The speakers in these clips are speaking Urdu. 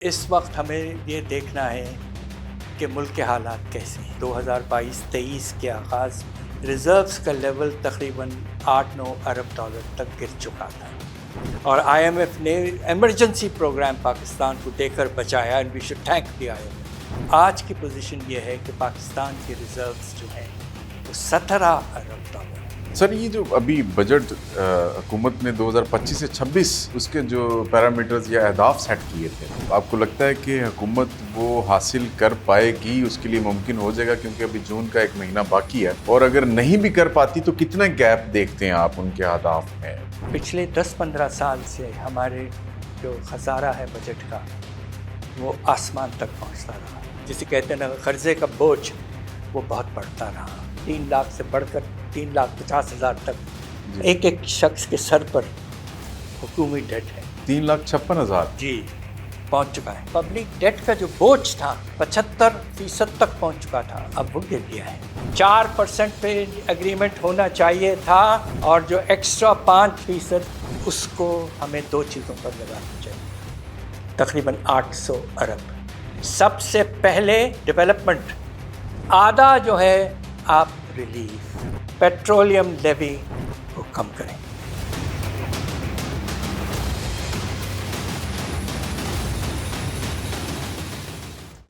اس وقت ہمیں یہ دیکھنا ہے کہ ملک کے حالات کیسے ہیں۔ 2022-23 کے آغاز میں ریزروز کا لیول تقریباً 8-9 ارب ڈالر تک گر چکا تھا، اور آئی ایم ایف نے ایمرجنسی پروگرام پاکستان کو دے کر بچایا، and we should thank the I M F. آج کی پوزیشن یہ ہے کہ پاکستان کے ریزروز جو ہیں وہ 17 ارب ڈالر۔ سر، یہ جو ابھی بجٹ حکومت نے 2025 سے 26 اس کے جو پیرامیٹرز یا اہداف سیٹ کیے تھے، آپ کو لگتا ہے کہ حکومت وہ حاصل کر پائے گی؟ اس کے لیے ممکن ہو جائے گا؟ کیونکہ ابھی جون کا 1 مہینہ باقی ہے، اور اگر نہیں بھی کر پاتی تو کتنا گیپ دیکھتے ہیں آپ ان کے اہداف میں؟ پچھلے 10-15 سال سے ہمارے جو خسارہ ہے بجٹ کا وہ آسمان تک پہنچتا رہا، جسے کہتے ہیں نا قرضے کا بوجھ، وہ بہت بڑھتا رہا۔ 3 لاکھ سے بڑھ کر 3,50,000 تک ایک شخص کے سر پر حکومتی ڈیٹ ہے۔ 3,56,000 جی پہنچ چکا ہے۔ پبلک ڈیٹ کا جو بوجھ تھا 75% تک پہنچ چکا تھا، اب وہ گر گیا ہے۔ 4% پہ اگریمنٹ ہونا چاہیے تھا، اور جو ایکسٹرا 5% اس کو ہمیں 2 چیزوں پر لگانا چاہیے، تقریباً 800 ارب۔ سب سے پہلے ڈیولپمنٹ، آدھا جو ہے آپ ریلیف، پیٹرولیم لیوی کو کم کریں۔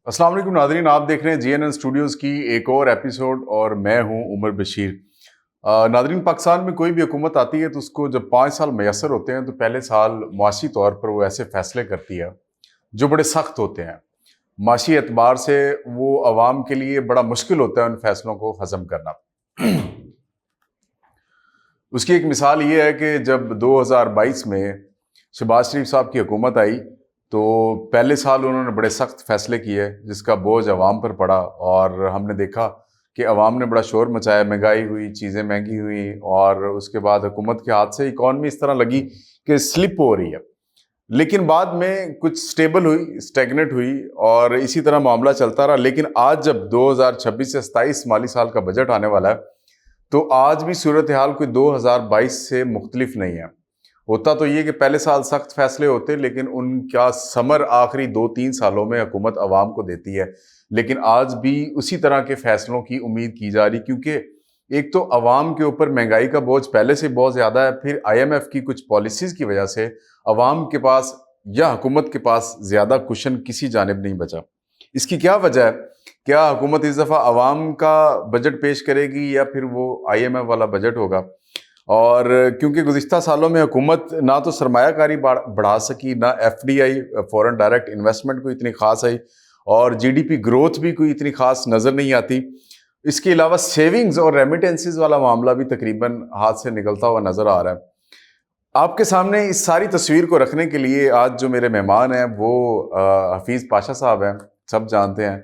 السلام علیکم ناظرین، آپ دیکھ رہے ہیں جی این این اسٹوڈیوز کی ایک اور ایپیسوڈ، اور میں ہوں عمر بشیر۔ ناظرین، پاکستان میں کوئی بھی حکومت آتی ہے تو اس کو جب 5 سال میسر ہوتے ہیں تو پہلے سال معاشی طور پر وہ ایسے فیصلے کرتی ہے جو بڑے سخت ہوتے ہیں۔ معاشی اعتبار سے وہ عوام کے لیے بڑا مشکل ہوتا ہے ان فیصلوں کو ہضم کرنا۔ اس کی ایک مثال یہ ہے کہ جب 2022 میں شہباز شریف صاحب کی حکومت آئی تو پہلے سال انہوں نے بڑے سخت فیصلے کیے جس کا بوجھ عوام پر پڑا، اور ہم نے دیکھا کہ عوام نے بڑا شور مچایا، مہنگائی ہوئی، چیزیں مہنگی ہوئیں، اور اس کے بعد حکومت کے ہاتھ سے اکانومی اس طرح لگی کہ سلپ ہو رہی ہے۔ لیکن بعد میں کچھ سٹیبل ہوئی، اسٹیگنٹ ہوئی، اور اسی طرح معاملہ چلتا رہا۔ لیکن آج جب 2026 سے 27 مالی سال کا بجٹ آنے والا ہے تو آج بھی صورتحال کوئی 2022 سے مختلف نہیں ہے۔ ہوتا تو یہ کہ پہلے سال سخت فیصلے ہوتے، لیکن ان کا ثمر آخری 2-3 سالوں میں حکومت عوام کو دیتی ہے۔ لیکن آج بھی اسی طرح کے فیصلوں کی امید کی جا رہی، کیونکہ ایک تو عوام کے اوپر مہنگائی کا بوجھ پہلے سے بہت زیادہ ہے، پھر آئی ایم ایف کی کچھ پالیسیز کی وجہ سے عوام کے پاس یا حکومت کے پاس زیادہ کشن کسی جانب نہیں بچا۔ اس کی کیا وجہ ہے؟ کیا حکومت اس دفعہ عوام کا بجٹ پیش کرے گی یا پھر وہ آئی ایم ایف والا بجٹ ہوگا؟ اور کیونکہ گزشتہ سالوں میں حکومت نہ تو سرمایہ کاری بڑھا سکی، نہ F D I foreign direct investment کوئی اتنی خاص آئی، اور جی ڈی پی گروتھ بھی کوئی اتنی خاص نظر نہیں آتی۔ اس کے علاوہ سیونگز اور ریمیٹنسز والا معاملہ بھی تقریباً ہاتھ سے نکلتا ہوا نظر آ رہا ہے۔ آپ کے سامنے اس ساری تصویر کو رکھنے کے لیے آج جو میرے مہمان ہیں وہ حفیظ پاشا صاحب ہیں، سب جانتے ہیں،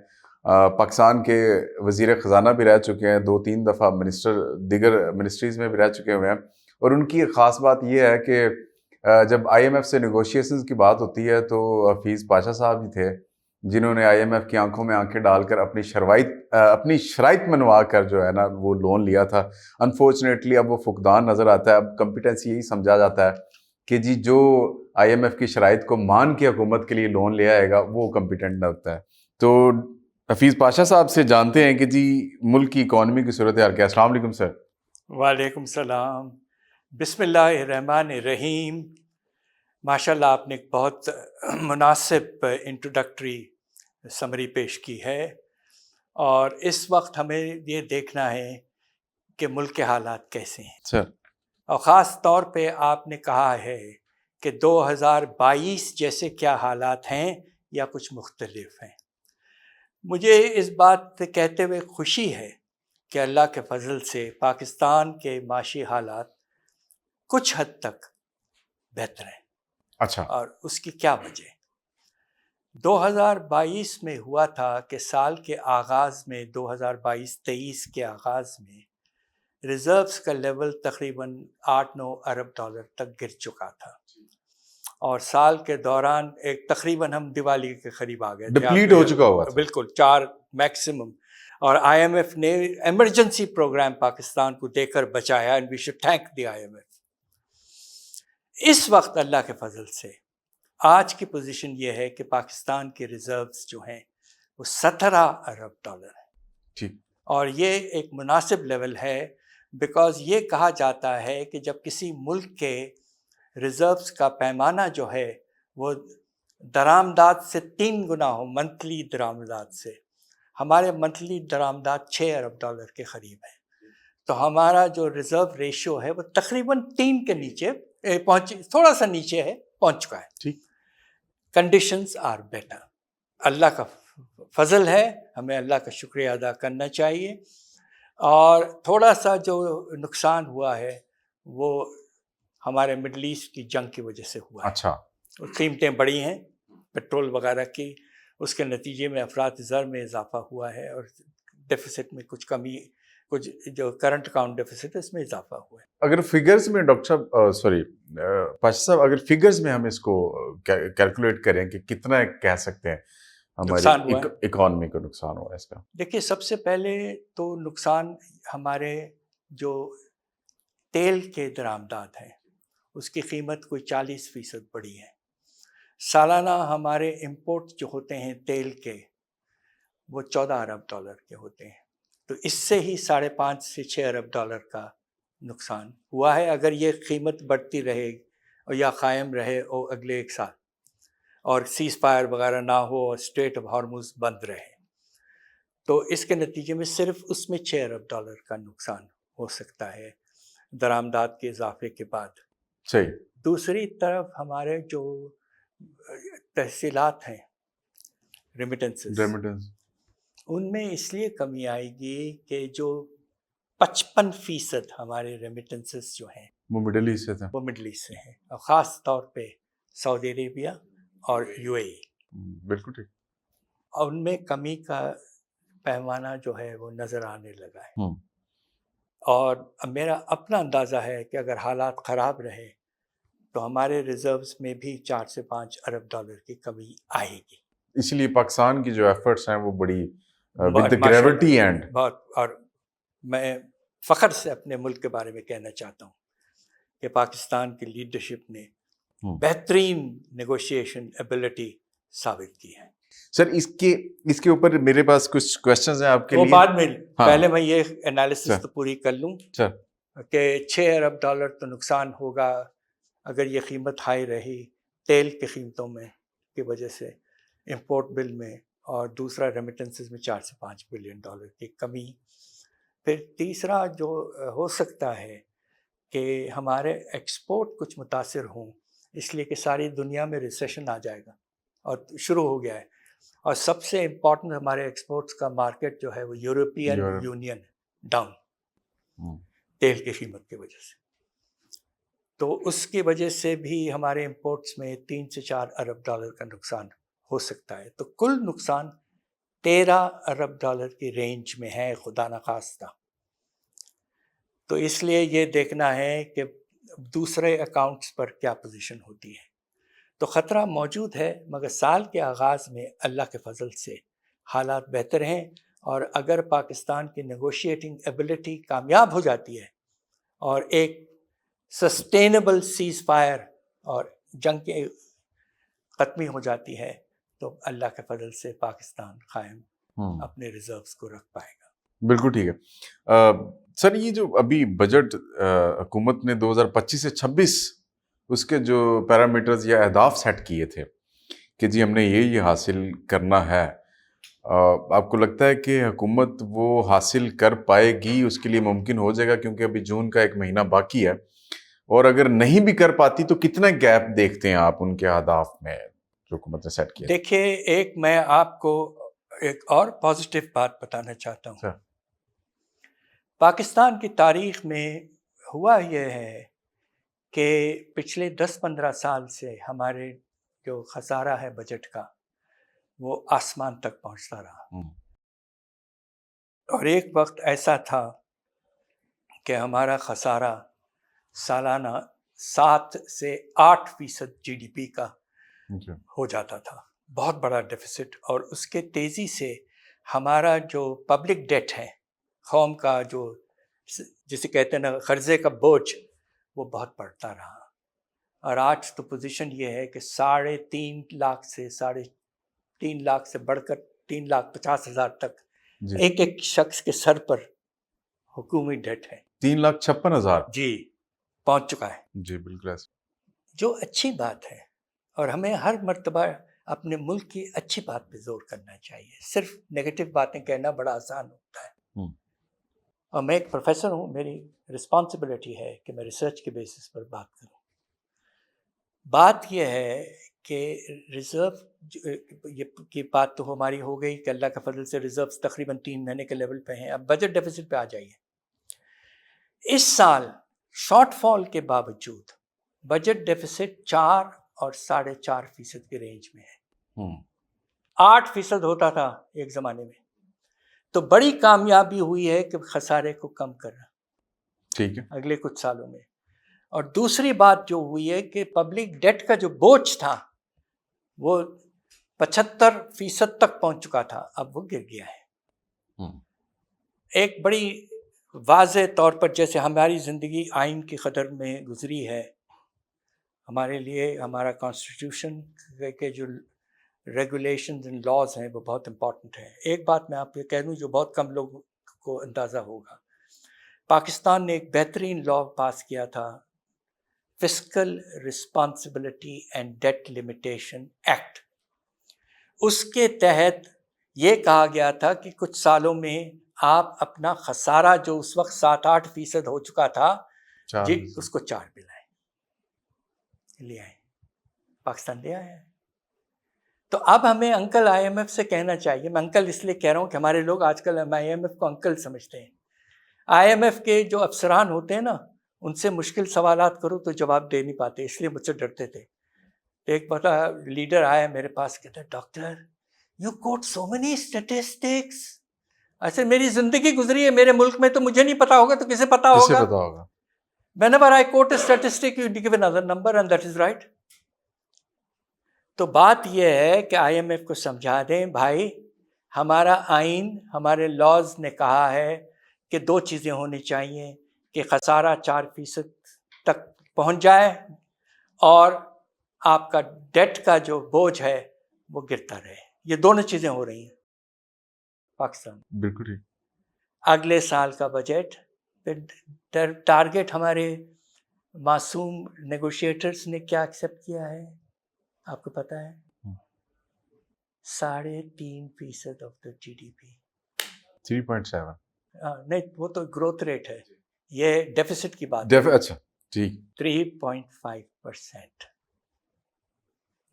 پاکستان کے وزیر خزانہ بھی رہ چکے ہیں، 2-3 دفعہ دیگر منسٹریز میں بھی رہ چکے ہوئے ہیں۔ اور ان کی ایک خاص بات یہ ہے کہ جب آئی ایم ایف سے نیگوشیشنز کی بات ہوتی ہے تو حفیظ پاشا صاحب ہی تھے جنہوں نے آئی ایم ایف کی آنکھوں میں آنکھیں ڈال کر اپنی شرائط منوا کر جو ہے نا وہ لون لیا تھا۔ انفارچونیٹلی اب وہ فقدان نظر آتا ہے۔ اب کمپیٹنسی یہی سمجھا جاتا ہے کہ جی جو آئی ایم ایف کی شرائط کو مان کے حکومت کے لیے لون لے آئے گا وہ کمپیٹنٹ نہ ہوتا ہے۔ تو حفیظ پاشا صاحب سے جانتے ہیں کہ جی ملک کی اکانومی کی صورتحال کیا ہے۔ السلام علیکم سر۔ وعلیکم السلام۔ بسم اللہ الرحمن الرحیم۔ ماشاء اللہ، آپ نے ایک بہت مناسب انٹروڈکٹری سمری پیش کی ہے، اور اس وقت ہمیں یہ دیکھنا ہے کہ ملک کے حالات کیسے ہیں سر، اور خاص طور پہ آپ نے کہا ہے کہ 2022 جیسے کیا حالات ہیں یا کچھ مختلف ہیں۔ مجھے اس بات کہتے ہوئے خوشی ہے کہ اللہ کے فضل سے پاکستان کے معاشی حالات کچھ حد تک بہتر ہیں۔ اچھا، اور اس کی کیا وجہ؟ 2022 میں ہوا تھا کہ سال کے آغاز میں 2022-23 کے آغاز میں ریزروز کا لیول تقریباً 8-9 ارب ڈالر تک گر چکا تھا، اور سال کے دوران ایک تقریباً ہم دیوالی کے قریب آ گئے، ڈپلیٹ ہو چکا ہوا تھا بالکل 4 میکسیمم، اور آئی ایم ایف نے ایمرجنسی پروگرام پاکستان کو دے کر بچایا، and we should thank the I M F. اس وقت اللہ کے فضل سے آج کی پوزیشن یہ ہے کہ پاکستان کے ریزروز جو ہیں وہ 17 ارب ڈالر ہیں. ٹھیک. اور یہ ایک مناسب لیول ہے، بیکاز یہ کہا جاتا ہے کہ جب کسی ملک کے ریزروز کا پیمانہ جو ہے وہ درآمدات سے 3 گنا ہو، منتھلی درآمدات سے، ہمارے منتھلی درآمدات 6 ارب ڈالر کے قریب ہے، تو ہمارا جو ریزرو ریشو ہے وہ تقریباً 3 کے نیچے تھوڑا سا نیچے ہے، پہنچ چکا ہے. ٹھیک. Conditions are better. اللہ کا فضل ہے، ہمیں اللہ کا شکریہ ادا کرنا چاہیے. اور تھوڑا سا جو نقصان ہوا ہے وہ ہمارے مڈل ایسٹ کی جنگ کی وجہ سے ہوا ہے. اچھا. قیمتیں بڑھی ہیں پیٹرول وغیرہ کی، اس کے نتیجے میں افراط زر میں اضافہ ہوا ہے، اور ڈیفیسٹ میں کچھ کمی، کچھ جو کرنٹ اکاؤنٹ ڈیفیسٹ ہے اس میں اضافہ ہوا ہے. اگر فگرز میں ڈاکٹر صاحب پاشا صاحب، اگر فگرز میں ہم اس کو کیلکولیٹ کریں کہ کتنا کہہ سکتے ہیں ہماری اکانومی کو نقصان ہوا اس کا؟ دیکھیے، سب سے پہلے تو نقصان ہمارے جو تیل کے درآمدات ہیں اس کی قیمت کوئی 40% بڑھی ہے. سالانہ ہمارے امپورٹ جو ہوتے ہیں تیل کے وہ 14 ارب ڈالر کے ہوتے ہیں، تو اس سے ہی 5.5 سے 6 ارب ڈالر کا نقصان ہوا ہے. اگر یہ قیمت بڑھتی رہے اور یا قائم رہے اور اگلے 1 سال اور سیز فائر وغیرہ نہ ہو اور اسٹریٹ آف ہارموز بند رہے، تو اس کے نتیجے میں صرف اس میں 6 ارب ڈالر کا نقصان ہو سکتا ہے درآمدات کے اضافے کے بعد. صحیح. دوسری طرف ہمارے جو تحصیلات ہیں، ریمیٹنسز، ان میں اس لیے کمی آئے گی کہ جو 55% ہمارے ریمیٹنسز جو ہیں وہ مڈل ایسٹ سے تھے، وہ مڈل ایسٹ سے ہیں، اور خاص طور پہ سعودی عربیہ اور UAE. بالکل ٹھیک. اور ان میں کمی کا پیمانہ جو ہے وہ نظر آنے لگا ہے. اور میرا اپنا اندازہ ہے کہ اگر حالات خراب رہے تو ہمارے ریزروز میں بھی 4 سے 5 ارب ڈالر کی کمی آئے گی. اس لیے پاکستان کی جو ایفرٹس ہیں وہ بڑی with the gravity and بہت. اور میں فخر سے اپنے ملک کے بارے میں کہنا چاہتا ہوں کہ پاکستان کی لیڈرشپ نے بہترین نیگوشیشن ایبلٹی ثابت کی ہے. سر اس کے اوپر میرے پاس کچھ کوسچنز ہیں آپ کے لیے. وہ بعد میں، پہلے میں یہ انالیسس تو پوری کر لوں کہ 6 ارب ڈالر تو نقصان ہوگا اگر یہ قیمت ہائی رہی تیل کی قیمتوں میں کی وجہ سے، امپورٹ بل میں، اور دوسرا ریمیٹنسز میں 4 سے 5 بلین ڈالر کی کمی. پھر تیسرا جو ہو سکتا ہے کہ ہمارے ایکسپورٹ کچھ متاثر ہوں، اس لیے کہ ساری دنیا میں ریسیشن آ جائے گا اور شروع ہو گیا ہے. اور سب سے امپورٹنٹ ہمارے ایکسپورٹس کا مارکیٹ جو ہے وہ یورپین یونین ڈاؤن تیل کی قیمت کی وجہ سے، تو اس کی وجہ سے بھی ہمارے امپورٹس میں 3 سے 4 ارب ڈالر کا نقصان ہو سکتا ہے. تو کل نقصان 13 ارب ڈالر کی رینج میں ہے خدا نخواستہ. تو اس لیے یہ دیکھنا ہے کہ دوسرے اکاؤنٹس پر کیا پوزیشن ہوتی ہے. تو خطرہ موجود ہے، مگر سال کے آغاز میں اللہ کے فضل سے حالات بہتر ہیں، اور اگر پاکستان کی نیگوشیٹنگ ایبلٹی کامیاب ہو جاتی ہے اور ایک سسٹینیبل سیز فائر اور جنگ کی ختمی ہو جاتی ہے تو اللہ کے فضل سے پاکستان قائم اپنے ریزروز کو رکھ پائے گا. بالکل ٹھیک ہے. سر یہ جو ابھی بجٹ حکومت نے 2025 سے 26 اس کے جو پیرامیٹرز یا اہداف سیٹ کیے تھے کہ جی ہم نے یہ حاصل کرنا ہے، آپ کو لگتا ہے کہ حکومت وہ حاصل کر پائے گی؟ اس کے لیے ممکن ہو جائے گا؟ کیونکہ ابھی جون کا 1 مہینہ باقی ہے، اور اگر نہیں بھی کر پاتی تو کتنا گیپ دیکھتے ہیں آپ ان کے اہداف میں جو حکومت نے سیٹ کیا؟ دیکھیے، ایک میں آپ کو ایک اور پازیٹیو بات بتانا چاہتا ہوں. پاکستان کی تاریخ میں ہوا یہ ہے کہ پچھلے 10-15 سال سے ہمارے جو خسارہ ہے بجٹ کا وہ آسمان تک پہنچتا رہا. اور ایک وقت ایسا تھا کہ ہمارا خسارہ سالانہ 7 سے 8% GDP کا ہو جاتا تھا، بہت بڑا ڈیفیسٹ. اور اس کے تیزی سے ہمارا جو پبلک ڈیٹ ہے، قوم کا جو جسے کہتے ہیں نا قرضے کا بوجھ، وہ بہت بڑھتا رہا. اور آج تو پوزیشن یہ ہے کہ 3.5 لاکھ سے بڑھ کر 3,50,000 تک ایک شخص کے سر پر حکومتی ڈیٹ ہے. 3,56,000 جی پہنچ چکا ہے. جی بالکل ایسا. جو اچھی بات ہے، اور ہمیں ہر مرتبہ اپنے ملک کی اچھی بات پہ زور کرنا چاہیے. صرف نیگیٹو باتیں کہنا بڑا آسان ہوتا ہے. اور میں ایک پروفیسر ہوں، میری رسپانسبلٹی ہے کہ میں ریسرچ کے بیسس پر بات کروں. بات یہ ہے کہ ریزرو کی بات تو ہماری ہو گئی کہ اللہ کے فضل سے ریزروز تقریباً 3 مہینے کے لیول پہ ہیں. اب بجٹ ڈیفیسٹ پہ آ جائیے. اس سال شارٹ فال کے باوجود بجٹ ڈیفیسٹ 4 اور 4.5% کی رینج میں ہے. 8% ہوتا تھا ایک زمانے میں. تو بڑی کامیابی ہوئی ہے کہ خسارے کو کم کرنا ٹھیک ہے اگلے کچھ سالوں میں. اور دوسری بات جو ہوئی ہے کہ پبلک ڈیٹ کا جو بوجھ تھا وہ 75% تک پہنچ چکا تھا، اب وہ گر گیا ہے. ایک بڑی واضح طور پر جیسے ہماری زندگی آئین کی قدر میں گزری ہے، ہمارے لیے ہمارا کانسٹیٹیوشن کے جو ریگولیشنز اینڈ لاز ہیں وہ بہت امپورٹنٹ ہیں. ایک بات میں آپ کو کہہ دوں جو بہت کم لوگوں کو اندازہ ہوگا، پاکستان نے ایک بہترین لا پاس کیا تھا، fiscal responsibility and debt limitation act. اس کے تحت یہ کہا گیا تھا کہ کچھ سالوں میں آپ اپنا خسارہ جو اس وقت 7-8% ہو چکا تھا جی اس کو 4 پہ لے آئے. پاکستان لے آیا ہے. تو اب ہمیں انکل آئی ایم ایف سے کہنا چاہیے، میں انکل اس لیے کہہ رہا ہوں کہ ہمارے لوگ آج کل آئی ایم ایف کو انکل سمجھتے ہیں. آئی ایم ایف کے جو افسران ہوتے ہیں نا، ان سے مشکل سوالات کرو تو جواب دے نہیں پاتے، اس لیے مجھ سے ڈرتے تھے. ایک بڑا لیڈر آیا میرے پاس، کہتا ہے doctor you quote so many statistics. ایسے میری زندگی گزری ہے میرے ملک میں، تو مجھے نہیں پتا ہوگا تو کسے پتا ہوگا؟ whenever I quote a statistic you give another number and that is right. تو بات یہ ہے کہ آئی ایم ایف کو سمجھا دیں بھائی ہمارا آئین، ہمارے لاز نے کہا ہے کہ 2 چیزیں ہونی چاہیے، کہ خسارہ 4% تک پہنچ جائے اور آپ کا ڈیٹ کا جو بوجھ ہے وہ گرتا رہے. یہ دونوں چیزیں ہو رہی ہیں پاکستان. بالکل. اگلے سال کا بجٹ ٹارگیٹ ہمارے معصوم نیگوشیٹرز نے کیا ایکسیپٹ کیا ہے آپ کو پتا ہے؟ 3.5% of the G D P. 3.7 نہیں وہ تو گروتھ ریٹ ہے، یہ ڈیفیسٹ کی بات. اچھا ٹھیک. 3.5%.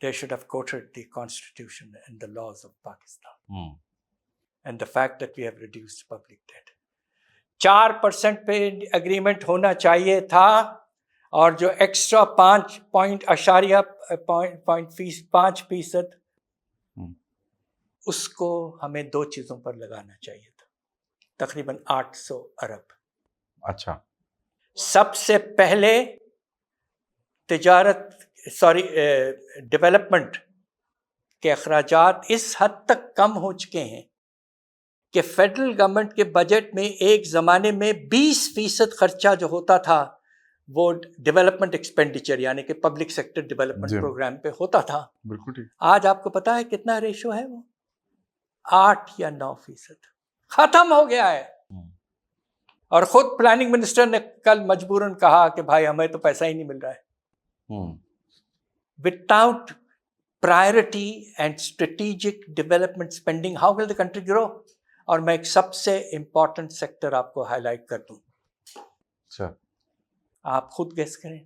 They should have quoted the constitution and the laws of Pakistan and the fact that we have reduced public debt. 4% پہ اگریمنٹ ہونا چاہیے تھا، اور جو ایکسٹرا 5.5% اس کو ہمیں 2 چیزوں پر لگانا چاہیے تھا، تقریباً 800 ارب. اچھا. سب سے پہلے ڈیولپمنٹ کے اخراجات اس حد تک کم ہو چکے ہیں کہ فیڈرل گورنمنٹ کے بجٹ میں ایک زمانے میں 20% خرچہ جو ہوتا تھا وہ ڈیولپمنٹ ایکسپینڈیچر یعنی کہ پبلک سیکٹر ڈیولپمنٹ پروگرام پہ ہوتا تھا. بالکل ٹھیک. آج آپ کو پتا ہے کتنا ریشو ہے؟ وہ 8 یا 9% ختم ہو گیا ہے. اور خود پلاننگ منسٹر نے کل مجبوراً کہا کہ بھائی ہمیں تو پیسہ ہی نہیں مل رہا ہے. Without priority and strategic development spending, how will the country grow? اور میں ایک سب سے امپورٹنٹ سیکٹر آپ کو ہائی لائٹ کر دوں. اچھا. آپ خود گیس کریں.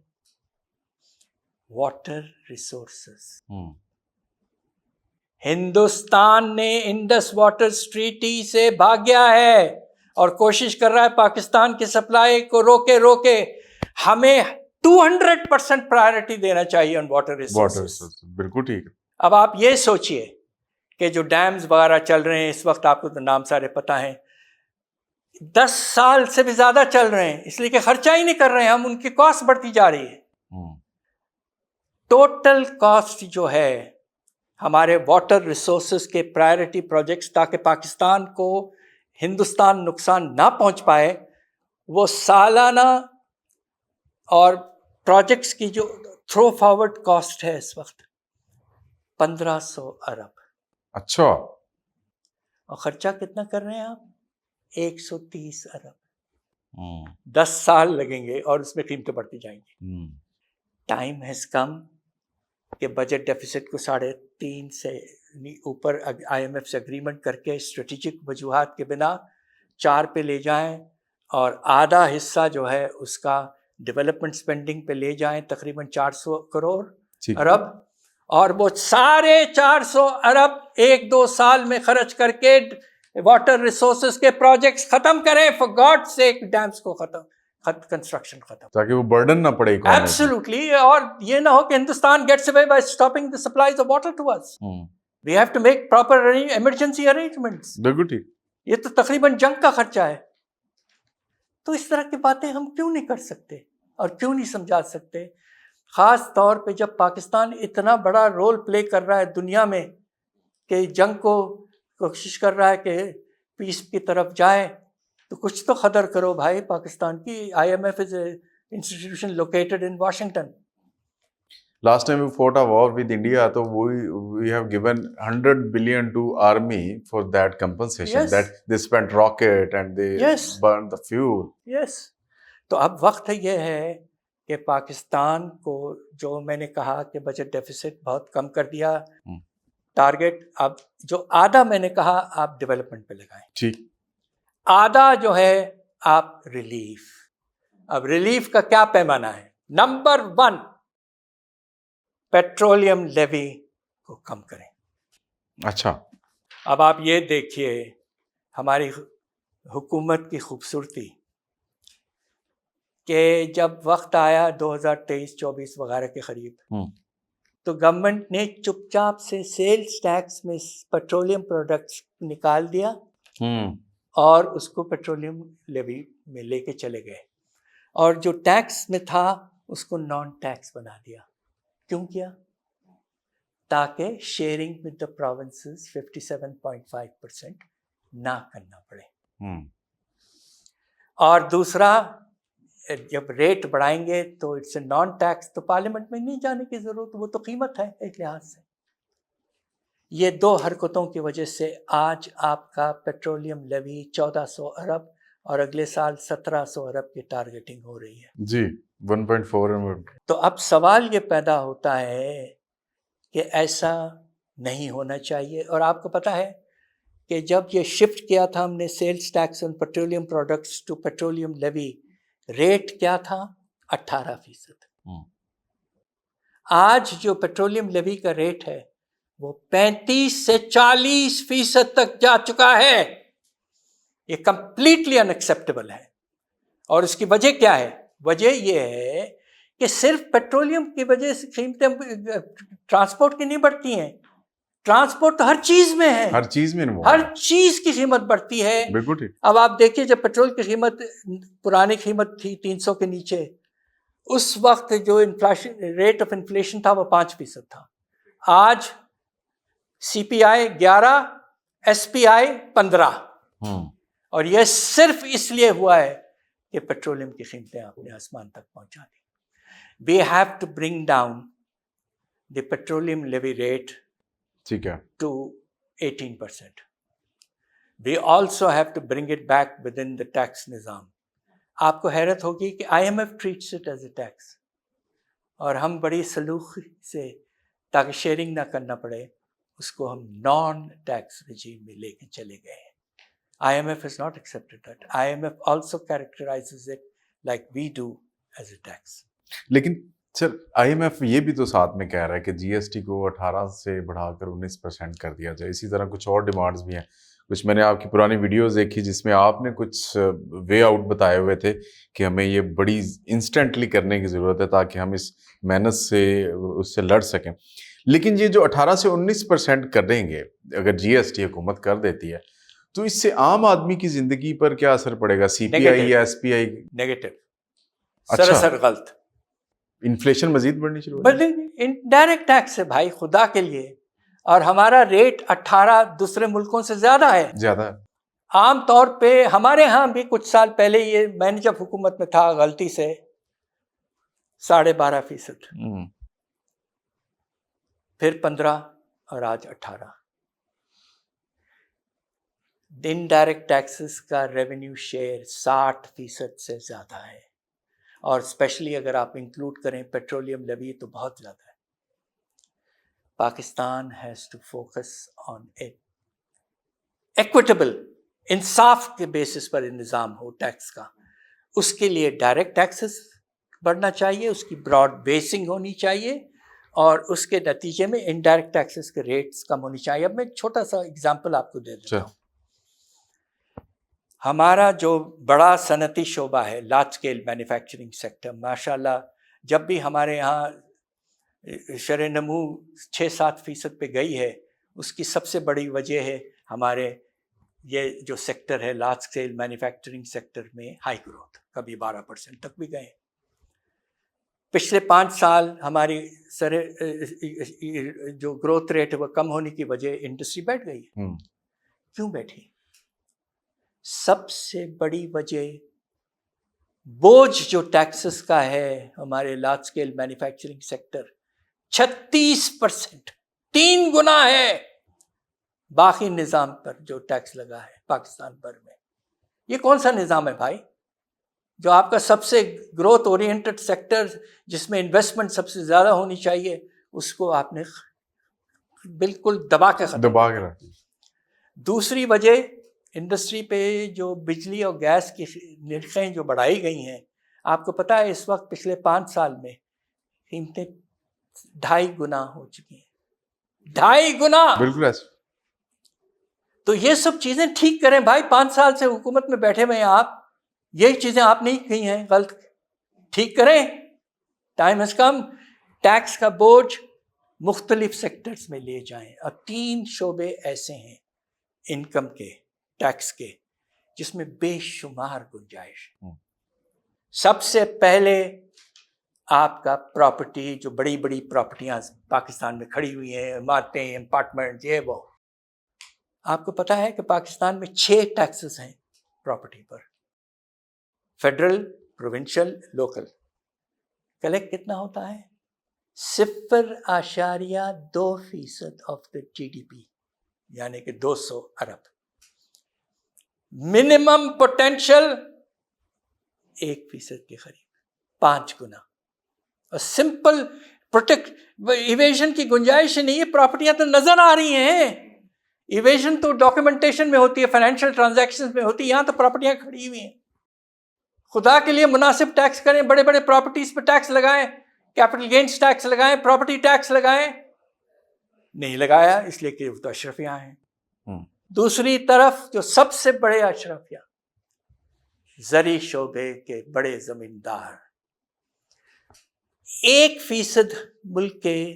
Water resources. ہندوستان نے انڈس واٹر ٹریٹی سے بھاگ گیا ہے اور کوشش کر رہا ہے پاکستان کی سپلائی کو روکے. ہمیں 200% پرائرٹی دینا چاہیے آن واٹر ریسورسز. بالکل ٹھیک ہے. اب آپ یہ سوچئے کہ جو ڈیمز وغیرہ چل رہے ہیں اس وقت، آپ کو تو نام سارے پتہ ہیں، 10 سال سے بھی زیادہ چل رہے ہیں، اس لیے کہ خرچہ ہی نہیں کر رہے ہیں ہم، ان کی کاسٹ بڑھتی جا رہی ہے. ٹوٹل کاسٹ جو ہے ہمارے واٹر ریسورسز کے پرائرٹی پروجیکٹس، تاکہ پاکستان کو ہندوستان نقصان نہ پہنچ پائے، وہ سالانہ اور پروجیکٹس کی جو تھرو فارورڈ کاسٹ ہے اس وقت 1500 ارب. اچھا. اور خرچہ کتنا کر رہے ہیں آپ؟ 130 ارب. 10 سال لگیں گے اور اس میں قیمتیں بڑھتی جائیں گی. ٹائم ہیز کم کہ بجٹ ڈیفیسٹ کو 3.5 سے اوپر آئی ایم ایف سے اگریمنٹ کر کے اسٹریٹجک وجوہات کے بنا 4 پہ لے جائیں اور آدھا حصہ جو ہے اس کا ڈیولپمنٹ سپینڈنگ پہ لے جائیں تقریباً 400 کروڑ ارب. اور وہ سارے 400 ارب 1-2 سال میں خرچ کر کے واٹر ریسورسز کے پروجیکٹس ختم کریں. فار گاڈ سیک ڈیمز کو کنسٹرکشن ختم تاکہ وہ برڈن نہ پڑے. ایبسولوٹلی. اور یہ نہ ہو کہ Hindustan gets away by stopping the supplies of water to us. We have to make proper emergency arrangements. بالکل ٹھیک. یہ تو تقریباً جنگ کا خرچہ ہے. تو اس طرح کی باتیں ہم کیوں نہیں کر سکتے اور کیوں نہیں سمجھا سکتے؟ خاص طور پہ جب پاکستان اتنا بڑا رول پلے کر رہا ہے دنیا میں کہ جنگ کو کوشش کر رہا ہے کہ پیس کی طرف جائے، تو کچھ تو قدر کرو بھائی پاکستان کی. I M F is a institution located in Washington. Last time we fought a war with India, so we have given 100 billion to army for that compensation. Yes. That they spent rocket and they Yes. burned the fuel. Yes. تو اب وقت یہ ہے کہ پاکستان کو جو میں نے کہا کہ بجٹ ڈیفیسٹ بہت کم کر دیا ٹارگٹ، اب جو آدھا میں نے کہا آپ ڈیولپمنٹ پہ لگائیں. ٹھیک. آدھا جو ہے آپ ریلیف. اب ریلیف کا کیا پیمانہ ہے؟ نمبر 1 پیٹرولیم لیوی کو کم کریں. اچھا. اب آپ یہ دیکھیے ہماری حکومت کی خوبصورتی کہ جب وقت آیا 2023-24 وغیرہ کے قریب تو گورنمنٹ نے چپ چاپ سے سیلز ٹیکس میں پیٹرولیم پروڈکٹس نکال دیا اور اس کو پیٹرولیم لیوی میں لے کے چلے گئے، اور جو ٹیکس میں تھا اس کو نان ٹیکس بنا دیا. کیوں کیا؟ تاکہ شیئرنگ ود دا پروونسز 57.5% نہ کرنا پڑے. اور دوسرا جب ریٹ بڑھائیں گے تو اٹس اے نان ٹیکس، تو پارلیمنٹ میں نہیں جانے کی ضرورت، وہ تو قیمت ہے ایک لحاظ سے. یہ 2 حرکتوں کی وجہ سے آج آپ کا پیٹرولیم لیوی 1400 ارب اور اگلے سال 1700 ارب کی ٹارگیٹنگ ہو رہی ہے. جی 1.4. تو اب سوال یہ پیدا ہوتا ہے کہ ایسا نہیں ہونا چاہیے. اور آپ کو پتہ ہے کہ جب یہ شفٹ کیا تھا ہم نے sales tax on petroleum products to petroleum levy, rate کیا تھا؟ 18%. آج جو پیٹرولیم لیوی کا ریٹ ہے وہ 35 سے 40% تک جا چکا ہے. یہ کمپلیٹلی ان ایکسیپٹیبل ہے. اور اس کی وجہ کیا ہے؟ وجہ یہ ہے کہ صرف پیٹرولیم کی وجہ سے قیمتیں ٹرانسپورٹ کی نہیں بڑھتی ہیں. ٹرانسپورٹ تو ہر چیز میں ہے، ہر چیز کی قیمت بڑھتی ہے. بالکل. اب آپ دیکھیے جب پیٹرول کی قیمت پرانی قیمت تھی 300 کے نیچے، اس وقت جو انفلیشن ریٹ آف انفلیشن تھا وہ 5% تھا. آج CPI 11، SPI 15. اور یہ صرف اس لیے ہوا ہے کہ پیٹرولیم کی قیمتیں آپ نے آسمان تک پہنچا دی. We have to bring down the petroleum levy rate to 18%. We also have to bring it back within the tax نظام. آپ کو حیرت ہوگی کہ IMF treats it as a tax اور ہم بڑی سلوک سے تاکہ شیئرنگ نہ کرنا پڑے اس کو ہم نان ٹیکس رجیم میں لے کے چلے گئے. IMF has not accepted that. IMF also characterizes it like we do as a tax. لیکن سر IMF یہ بھی تو ساتھ میں کہہ رہا ہے کہ GST کو 18 سے بڑھا کر 19% کر دیا جائے. اسی طرح کچھ اور ڈیمانڈز بھی ہیں. کچھ میں نے آپ کی پرانی ویڈیوز دیکھی جس میں آپ نے کچھ وے آؤٹ بتائے ہوئے تھے کہ ہمیں یہ بڑی انسٹنٹلی کرنے کی ضرورت ہے تاکہ ہم اس محنت سے اس سے لڑ سکیں. لیکن یہ جو 18 سے 19% کر دیں گے اگر GST حکومت کر دیتی ہے تو اس سے عام آدمی کی زندگی پر کیا اثر پڑے گا؟ CPI یا SPI نیگیٹو. سراسر غلط. انفلیشن مزید بڑھنی شروع ہو گئی. ڈائریکٹ ٹیکس ہے بھائی خدا کے لیے، اور ہمارا ریٹ 18 دوسرے ملکوں سے زیادہ ہے. عام طور پہ ہمارے ہاں بھی کچھ سال پہلے یہ میں نے جب حکومت میں تھا غلطی سے 12.5%. پھر 15 اور آج 18۔ انڈائریکٹ ٹیکسز کا ریونیو شیئر 60% سے زیادہ ہے، اور اسپیشلی اگر آپ انکلوڈ کریں پیٹرولیم لیوی تو بہت زیادہ ہے۔ Pakistan has to focus on equitable, انصاف کے بیسس پر نظام ہو ٹیکس کا۔ اس کے لیے ڈائریکٹ ٹیکسز بڑھنا چاہیے، اس کی براڈ بیسنگ ہونی چاہیے، اور اس کے نتیجے میں انڈائریکٹ ٹیکسز کے ریٹس کم ہونی چاہیے۔ اب میں چھوٹا سا اگزامپل آپ کو دے دیتا ہوں۔ ہمارا جو بڑا صنعتی شعبہ ہے لارج اسکیل مینوفیکچرنگ سیکٹر، ماشاء اللہ جب بھی ہمارے یہاں شرح نمو 6-7% پہ گئی ہے، اس کی سب سے بڑی وجہ ہے ہمارے یہ جو سیکٹر ہے لارج اسکیل مینوفیکچرنگ سیکٹر میں ہائی گروتھ، کبھی 12% تک بھی گئے۔ پچھلے 5 سال ہماری جو گروتھ ریٹ ہے وہ کم ہونے کی وجہ انڈسٹری بیٹھ گئی ہے۔ کیوں بیٹھی؟ سب سے بڑی وجہ بوجھ جو ٹیکسز کا ہے ہمارے لارج اسکیل مینوفیکچرنگ سیکٹر 36%، 3 گنا ہے باقی نظام پر جو ٹیکس لگا ہے پاکستان بھر میں۔ یہ کون سا نظام ہے بھائی؟ جو آپ کا سب سے گروتھ اورینٹڈ سیکٹر جس میں انویسٹمنٹ سب سے زیادہ ہونی چاہیے، اس کو آپ نے بالکل دبا کے رکھ دی۔ دوسری وجہ انڈسٹری پہ جو بجلی اور گیس کی نرخیں جو بڑھائی گئی ہیں، آپ کو پتہ ہے اس وقت پچھلے 5 سال میں قیمتیں 2.5 گنا ہو چکی ہیں، 2.5 گنا۔ بالکل ایسے۔ تو یہ سب چیزیں ٹھیک کریں بھائی، 5 سال سے حکومت میں بیٹھے ہوئے ہیں آپ، یہی چیزیں آپ نہیں کی ہیں غلط، ٹھیک کریں۔ Time has come. ٹیکس کا بوجھ مختلف سیکٹرز میں لے جائیں، اور 3 شعبے ایسے ہیں انکم کے، ٹیکس کے، جس میں بے شمار گنجائش۔ سب سے پہلے آپ کا پراپرٹی، جو بڑی بڑی پراپرٹیاں پاکستان میں کھڑی ہوئی ہیں، عمارتیں، اپارٹمنٹ، یہ وہ۔ آپ کو پتہ ہے کہ پاکستان میں 6 ٹیکسز ہیں پراپرٹی پر، فیڈرل، پروونشل، لوکل۔ کلیکٹ کتنا ہوتا ہے؟ 0.2% آف دا GDP، یعنی کہ 200 ارب۔ منیمم پوٹینشل 1% کے قریب، 5 گنا۔ اور سمپل پروٹیکٹ، ایویژن کی گنجائش نہیں ہے۔ پراپرٹیاں تو نظر آ رہی ہیں، ایویژن تو ڈاکیومنٹیشن میں ہوتی ہے، فائنینشیل ٹرانزیکشن میں ہوتی ہے، یہاں تو پراپرٹیاں کھڑی ہوئی ہیں۔ خدا کے لیے مناسب ٹیکس کریں، بڑے بڑے پراپرٹیز پہ ٹیکس لگائیں، کیپٹل گینز ٹیکس لگائیں، پراپرٹی ٹیکس لگائیں۔ نہیں لگایا اس لیے کہ وہ تو اشرفیاں ہیں۔ دوسری طرف جو سب سے بڑے اشرفیاں، زرعی شعبے کے بڑے زمیندار، 1% ملک کے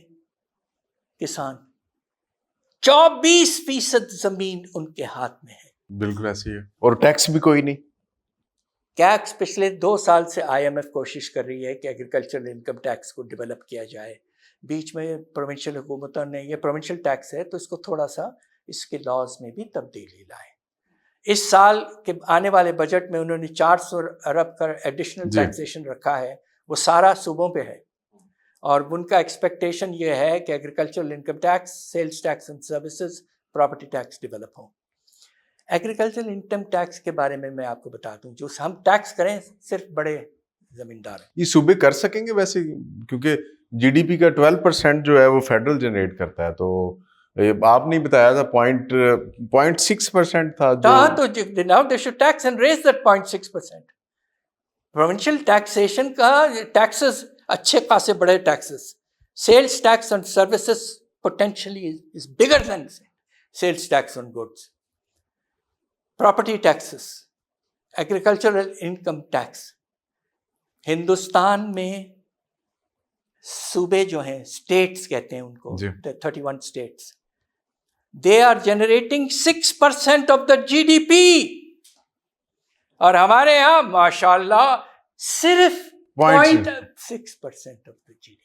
کسان، 24% زمین ان کے ہاتھ میں ہے۔ بالکل ایسے ہی ہے، اور ٹیکس بھی کوئی نہیں۔ ٹیکس پچھلے 2 سال سے IMF کوشش کر رہی ہے کہ ایگریکلچرل انکم ٹیکس کو ڈیولپ کیا جائے۔ بیچ میں پروونشل حکومتوں نے، یہ پروونشل ٹیکس ہے تو اس کو تھوڑا سا اس کے لاز میں بھی تبدیلی لائے۔ اس سال کے آنے والے بجٹ میں انہوں نے 400 ارب کا ایڈیشنل ٹیکسیشن رکھا ہے، وہ سارا صوبوں پہ ہے، اور ان کا ایکسپیکٹیشن یہ ہے کہ agricultural income tax, sales tax and services, property tax develop ہوں۔ ایگریکلچرل انکم ٹیکس کے بارے میں آپ کو بتا دوں، جو ہم ٹیکس کریں صرف بڑے زمیندار ہیں۔ یہ صوبے کر سکیں گے ویسے، کیونکہ GDP کا 12% جو ہے وہ فیڈرل جنریٹ کرتا ہے، تو آپ نے بتایا تھا 0.6% تھا جو، تو now they should tax and raise that 0.6%۔ Provincial taxation کا ٹیکسز اچھے خاصے بڑے taxes, sales tax on services potentially is bigger than sales tax on goods. Property taxes, agricultural income tax. Hindustan میں صوبے جو ہیں، اسٹیٹس کہتے ہیں ان کو، 31 status, they are generating 6% of the GDP، اور ہمارے یہاں ماشاء اللہ صرف 0.6% of the GDP۔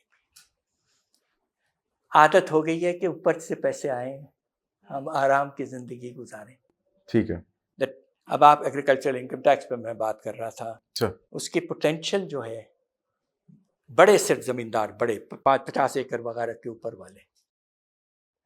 عادت ہو گئی ہے کہ اوپر سے پیسے آئیں، ہم آرام کی زندگی گزاریں۔ ٹھیک ہے، اب آپ ایگریکلچرل انکم ٹیکس پہ میں بات کر رہا تھا، اس کی پوٹینشیل جو ہے، بڑے صرف زمیندار، بڑے 50 ایکڑ وغیرہ کے اوپر والے،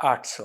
800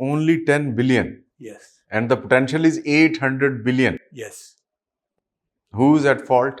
Only 10 billion. Yes. And the potential is 800 billion. Yes. Who is at fault?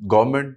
Government,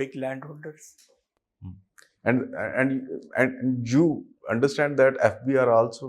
big landholders. And you understand that FBR also.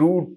2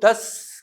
10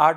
8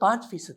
5%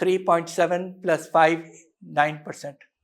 3.7 + 5 9%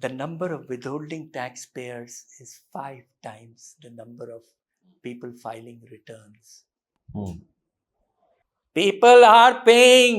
The number of withholding taxpayers is 5 times the number of people filing returns. People are paying.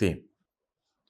3।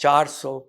400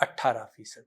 18%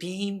3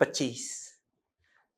25,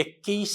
21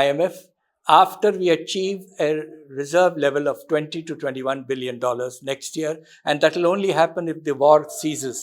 IMF, after we achieve a reserve level of $20 to $21 billion next year, and that will only happen if the war ceases,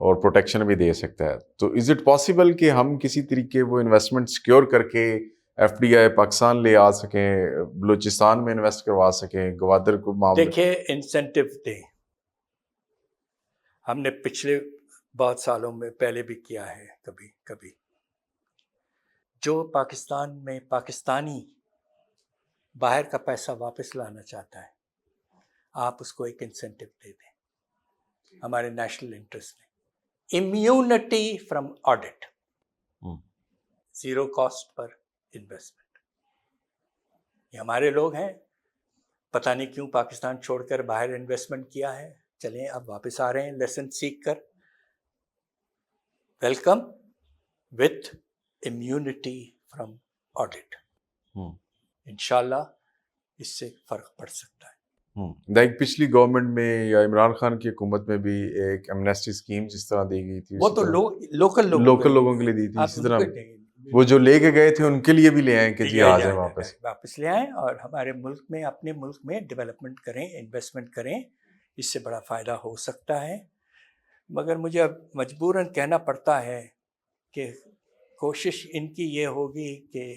اور پروٹیکشن بھی دے سکتا ہے. تو از اٹ پاسبل کہ ہم کسی طریقے وہ انویسٹمنٹ سیکیور کر کے ایف ڈی آئی پاکستان لے آ سکیں, بلوچستان میں انویسٹ کروا سکیں, گوادر کو معاملہ؟ دیکھیے انسینٹیو دیں, ہم نے پچھلے بہت سالوں میں پہلے بھی کیا ہے. کبھی کبھی جو پاکستان میں پاکستانی باہر کا پیسہ واپس لانا چاہتا ہے, آپ اس کو ایک انسینٹیو دے دیں ہمارے نیشنل انٹرسٹ میں. Immunity from audit, zero cost per investment. یہ ہمارے لوگ ہیں, پتہ نہیں کیوں پاکستان چھوڑ کر باہر انویسٹمنٹ کیا ہے, چلیں اب واپس آ رہے ہیں لیسن سیکھ کر. Welcome with immunity from audit. انشاءاللہ اس سے فرق پڑ سکتا ہے. لائک پچھلی گورنمنٹ میں یا عمران خان کی حکومت میں بھی ایک ایمنیسٹی اسکیم جس طرح دی گئی تھی, وہ تو لوکل لوگوں کے لیے دی تھی. اسی طرح وہ جو لے کے گئے تھے ان کے لیے بھی لے آئیں کہ جی آ جائیں واپس لے آئیں اور ہمارے ملک میں, اپنے ملک میں ڈیولپمنٹ کریں, انویسٹمنٹ کریں. اس سے بڑا فائدہ ہو سکتا ہے. مگر مجھے اب مجبوراً کہنا پڑتا ہے کہ کوشش ان کی یہ ہوگی کہ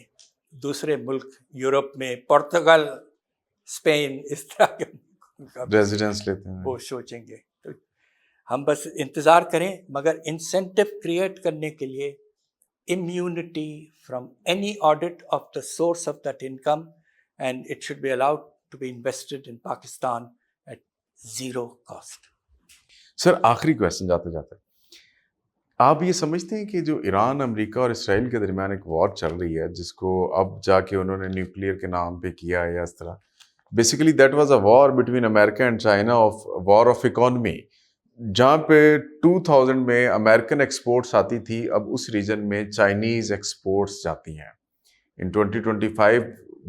دوسرے ملک یورپ میں پرتگال, اسپین, اس طرح کے ریزیڈنس لیتے ہیں, وہ سوچیں گے. تو ہم بس انتظار کریں, مگر انسینٹیو کریٹ کرنے کے لیے immunity from any audit of the source of that income, and it should be allowed to be invested in Pakistan at zero cost. سر آخری کویسچن جاتے جاتے, آپ یہ سمجھتے ہیں کہ جو ایران, امریکہ اور اسرائیل کے درمیان ایک وار چل رہی ہے جس کو اب جا کے انہوں نے نیوکلیئر کے نام پہ کیا ہے یا اس طرح, basically that was a war between America and China, of war of economy, جہاں پہ 2000 میں امریکن ایکسپورٹس آتی تھی, اب اس ریجن میں چائنیز ایکسپورٹس جاتی ہیں. ان 2025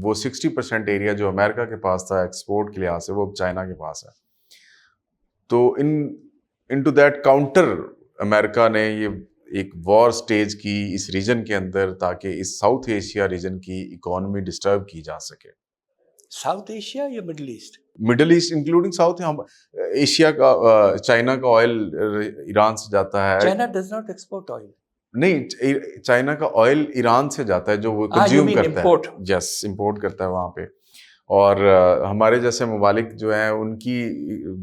وہ 60% ایریا جو امریکہ کے پاس تھا ایکسپورٹ کے لحاظ سے, وہ اب چائنا کے پاس ہے. تو انٹو دیٹ کاؤنٹر امریکہ نے یہ ایک وار سٹیج کی اس ریجن کے اندر, تاکہ اس ساؤتھ ایشیا ریجن کی اکانومی ڈسٹرب کی جا سکے. ساؤتھ ایشیا یا Middle East? Middle East including South Asia کا. چائنا کا آئل ایران سے جاتا ہے. China does not export oil. نہیں, چائنا کا آئل ایران سے جاتا ہے جو وہ کنزیوم کرتا ہے. یس, امپورٹ کرتا ہے وہاں پہ. اور ہمارے جیسے ممالک جو ہیں ان کی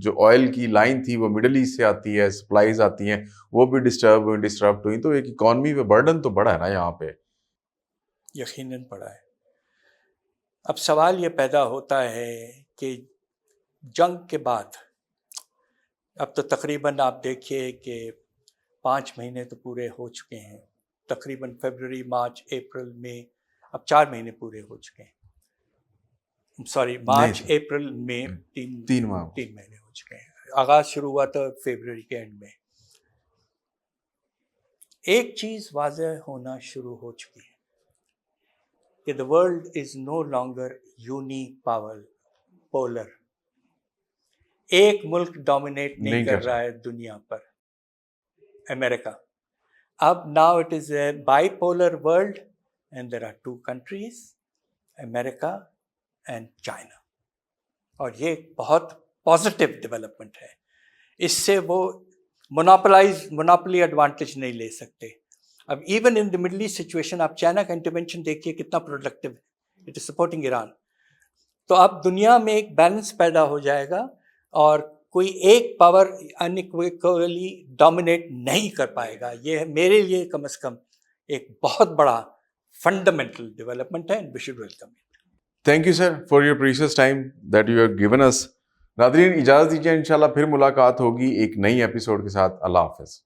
جو آئل کی لائن تھی وہ مڈل ایسٹ سے آتی ہے, سپلائیز آتی ہیں, وہ بھی ڈسٹربڈ ہوئی. تو ایک اکانومی پہ برڈن تو بڑا ہے نا یہاں پہ. یقیناً پڑا ہے. اب سوال یہ پیدا ہوتا ہے کہ جنگ کے بعد اب تو تقریباً آپ دیکھیے کہ 5 مہینے تو پورے ہو چکے ہیں, تقریباً فیبروری, مارچ, اپریل, مئی, اب 4 مہینے پورے ہو چکے ہیں. سوری, مارچ, اپریل, مئی, 3 مہینے ہو چکے ہیں. آغاز شروع ہوا تھا فیبروری کے اینڈ میں. ایک چیز واضح ہونا شروع ہو چکی ہے کہ the world is no longer unipolar. ایک ملک ڈومینیٹ نہیں کر رہا ہے دنیا پر, امریکہ. اب now it is a bipolar world and there are 2 countries, America and China. اور یہ بہت پازیٹیو ڈیولپمنٹ ہے. اس سے وہ مونوپلی ایڈوانٹیج نہیں لے سکتے. اب even in the Middle East situation آپ چائنا کا انٹرونشن دیکھیے کتنا پروڈکٹیو ہے, اٹ از سپورٹنگ ایران. تو اب دنیا میں ایک بیلنس پیدا ہو جائے گا اور کوئی ایک پاور انیکویکلی ڈومینیٹ نہیں کر پائے گا. یہ میرے لیے کم از کم ایک بہت بڑا فنڈامنٹل ڈیولپمنٹ ہے, and we should welcome it. Thank you sir for your precious time that you have given us. ناظرین اجازت دیجیے, انشاءاللہ پھر ملاقات ہوگی ایک نئی ایپیسوڈ کے ساتھ. اللہ حافظ.